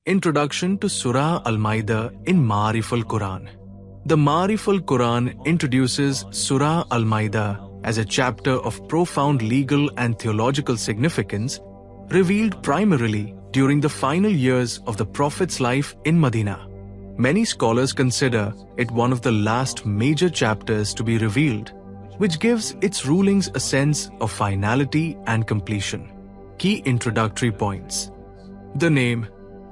Introduction to Surah Al-Mai'dah in Ma'arif al-Quran. The Ma'arif al-Quran introduces Surah Al-Mai'dah as a chapter of profound legal and theological significance, revealed primarily during the final years of the Prophet's life in Medina. Many scholars consider it one of the last major chapters to be revealed, which gives its rulings a sense of finality and completion. Key introductory points. The name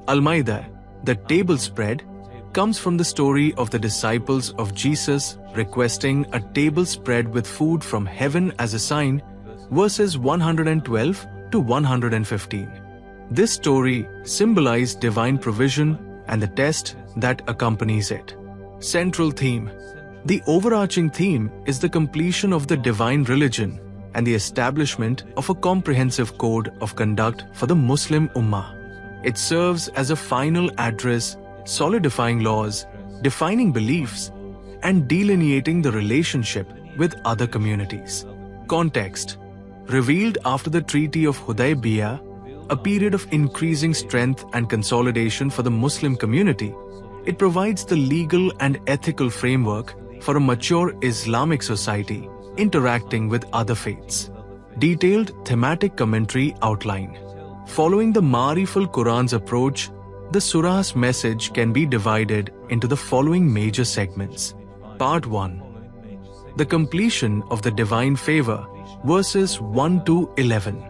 Al-Mai'dah, the table spread, comes from the story of the disciples of Jesus requesting a table spread with food from heaven as a sign, verses 112 to 115. This story symbolized divine provision and the test that accompanies it. Central theme. The overarching theme is the completion of the divine religion and the establishment of a comprehensive code of conduct for the Muslim Ummah. It serves as a final address, solidifying laws, defining beliefs, and delineating the relationship with other communities. Context. Revealed after the Treaty of Hudaybiyah, a period of increasing strength and consolidation for the Muslim community, it provides the legal and ethical framework for a mature Islamic society interacting with other faiths. Detailed thematic commentary outline. Following the Ma'arif al-Quran's approach, the surah's message can be divided into the following major segments. Part 1. The completion of the divine favor, verses 1 to 11.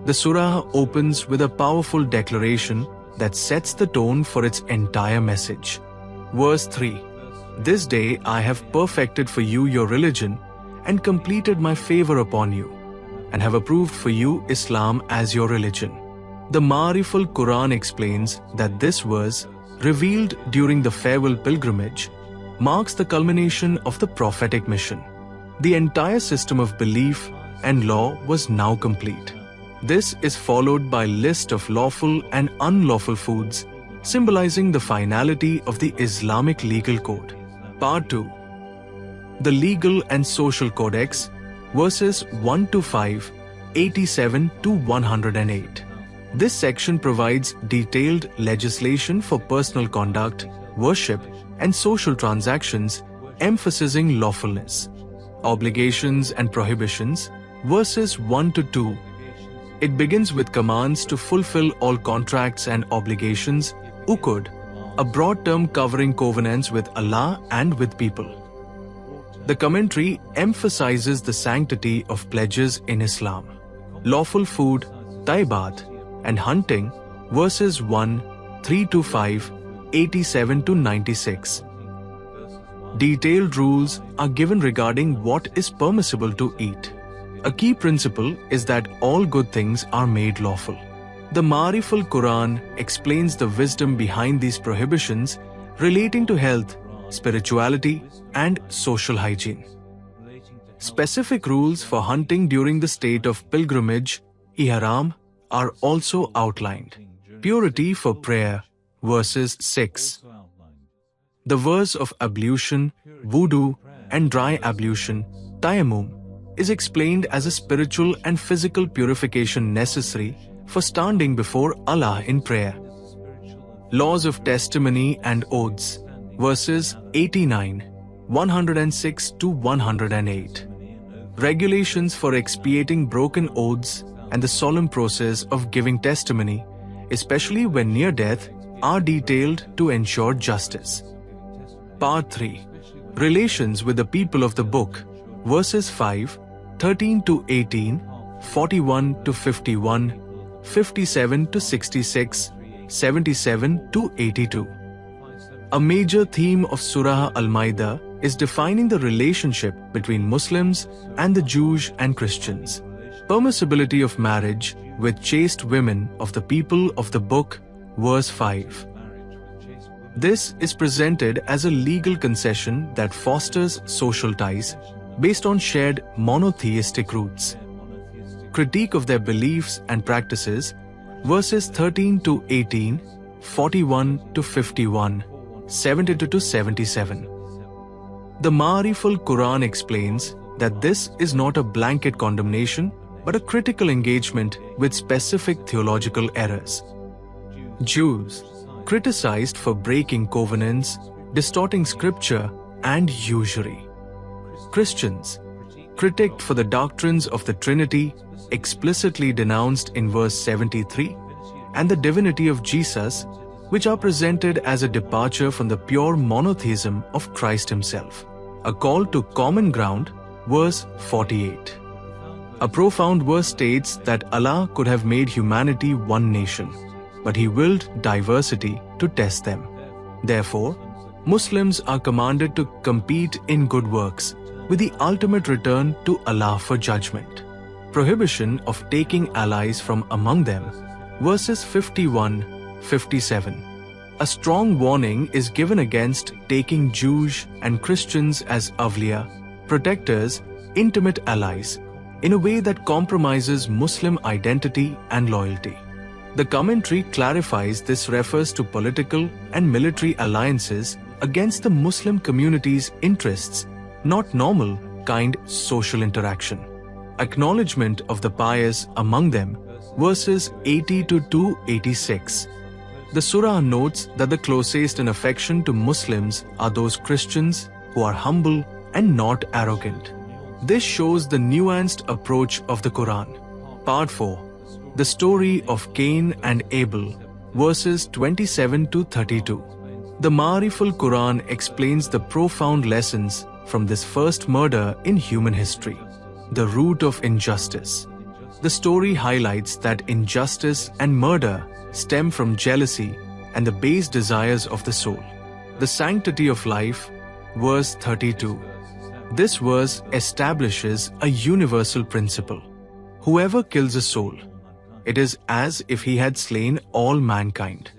The surah opens with a powerful declaration that sets the tone for its entire message. Verse 3. This day I have perfected for you your religion and completed my favor upon you, and have approved for you Islam as your religion. The Ma'arif al-Quran explains that this verse, revealed during the farewell pilgrimage, marks the culmination of the prophetic mission. The entire system of belief and law was now complete. This is followed by a list of lawful and unlawful foods, symbolizing the finality of the Islamic legal code. Part 2. The Legal and Social Codex, verses 1 to 5, 87 to 108. This section provides detailed legislation for personal conduct, worship, and social transactions, emphasizing lawfulness. Obligations and prohibitions, verses 1 to 2. It begins with commands to fulfill all contracts and obligations, uqud, a broad term covering covenants with Allah and with people. The commentary emphasizes the sanctity of pledges in Islam. Lawful food, taibat, and hunting, verses 1, 3 to 5, 87 to 96. Detailed rules are given regarding what is permissible to eat. A key principle is that all good things are made lawful. The Ma'arif al-Quran explains the wisdom behind these prohibitions relating to health, spirituality, and social hygiene. Specific rules for hunting during the state of pilgrimage, ihram, are also outlined. Purity for prayer, verses 6. The verse of ablution, wudu, and dry ablution, tayammum, is explained as a spiritual and physical purification necessary for standing before Allah in prayer. Laws of testimony and oaths, verses 89, 106 to 108. Regulations for expiating broken oaths and the solemn process of giving testimony, especially when near death, are detailed to ensure justice. Part 3. Relations with the people of the book, verses 5, 13 to 18, 41 to 51, 57 to 66, 77 to 82. A major theme of Surah Al-Mai'dah is defining the relationship between Muslims and the Jews and Christians. Permissibility of marriage with chaste women of the people of the book, verse 5. This is presented as a legal concession that fosters social ties based on shared monotheistic roots. Critique of their beliefs and practices, verses 13 to 18, 41 to 51, 72 to 77. The Ma'arif al-Quran explains that this is not a blanket condemnation but a critical engagement with specific theological errors. Jews, criticized for breaking covenants, distorting scripture, and usury. Christians, critiqued for the doctrines of the Trinity, explicitly denounced in verse 73, and the divinity of Jesus, which are presented as a departure from the pure monotheism of Christ himself. A call to common ground, verse 48. A profound verse states that Allah could have made humanity one nation, but He willed diversity to test them. Therefore, Muslims are commanded to compete in good works, with the ultimate return to Allah for judgment. Prohibition of taking allies from among them, verses 51-57. A strong warning is given against taking Jews and Christians as awliya, protectors, intimate allies, in a way that compromises Muslim identity and loyalty. The commentary clarifies this refers to political and military alliances against the Muslim community's interests, not normal kind social interaction. Acknowledgement of the pious among them, verses 80-286. The surah notes that the closest in affection to Muslims are those Christians who are humble and not arrogant. This shows the nuanced approach of the Quran. Part 4. The story of Cain and Abel, verses 27-32. The Ma'riful Quran explains the profound lessons from this first murder in human history, the root of injustice. The story highlights that injustice and murder stem from jealousy and the base desires of the soul. The sanctity of life, verse 32. This verse establishes a universal principle. Whoever kills a soul, it is as if he had slain all mankind.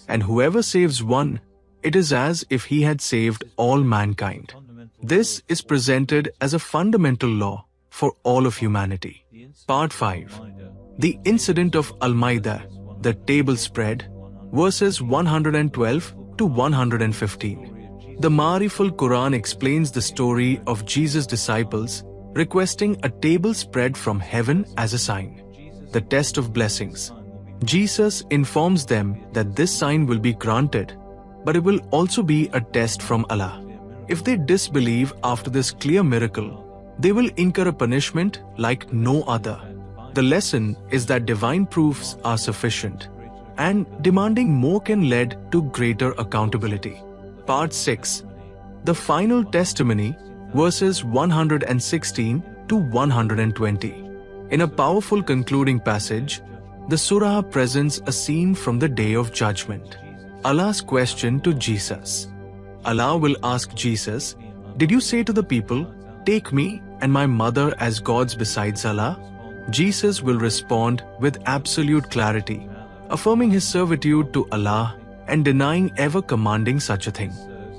And whoever saves one, it is as if he had saved all mankind. This is presented as a fundamental law for all of humanity. Part 5. The incident of Mai'dah, the table spread, verses 112-115. The Ma'riful Quran explains the story of Jesus' disciples requesting a table spread from heaven as a sign, the test of blessings. Jesus informs them that this sign will be granted, but it will also be a test from Allah. If they disbelieve after this clear miracle, they will incur a punishment like no other. The lesson is that divine proofs are sufficient, and demanding more can lead to greater accountability. Part 6. The final testimony, verses 116-120. In a powerful concluding passage, the surah presents a scene from the Day of Judgment. Allah's question to Jesus. Allah will ask Jesus, "Did you say to the people, 'Take me and my mother as gods besides Allah'?" Jesus will respond with absolute clarity, affirming his servitude to Allah and denying ever commanding such a thing.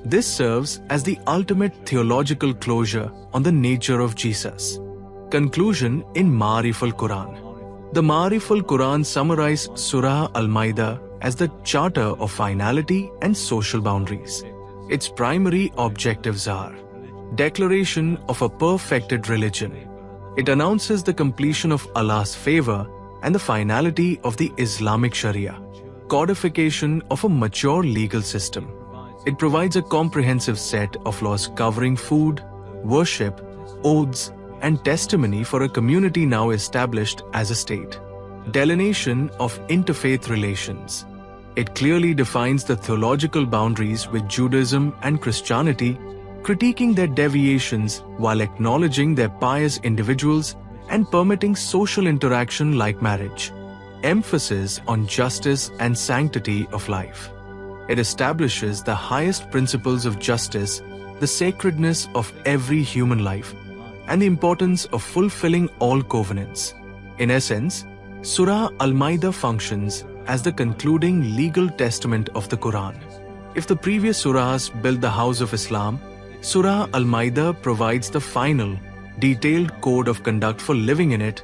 This serves as the ultimate theological closure on the nature of Jesus. Conclusion in Ma'riful Quran. The Ma'riful Quran summarized Surah Al-Mai'dah as the charter of finality and social boundaries. Its primary objectives are declaration of a perfected religion. It announces the completion of Allah's favor and the finality of the Islamic Sharia, codification of a mature legal system. It provides a comprehensive set of laws covering food, worship, oaths, and testimony for a community now established as a state. Delineation of interfaith relations. It clearly defines the theological boundaries with Judaism and Christianity, critiquing their deviations while acknowledging their pious individuals and permitting social interaction like marriage. Emphasis on justice and sanctity of life. It establishes the highest principles of justice, the sacredness of every human life, and the importance of fulfilling all covenants. In essence, Surah Al-Mai'dah functions as the concluding legal testament of the Quran. If the previous surahs built the house of Islam, Surah Al-Mai'dah provides the final, detailed code of conduct for living in it,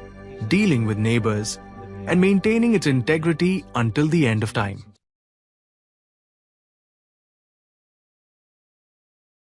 dealing with neighbors, and maintaining its integrity until the end of time.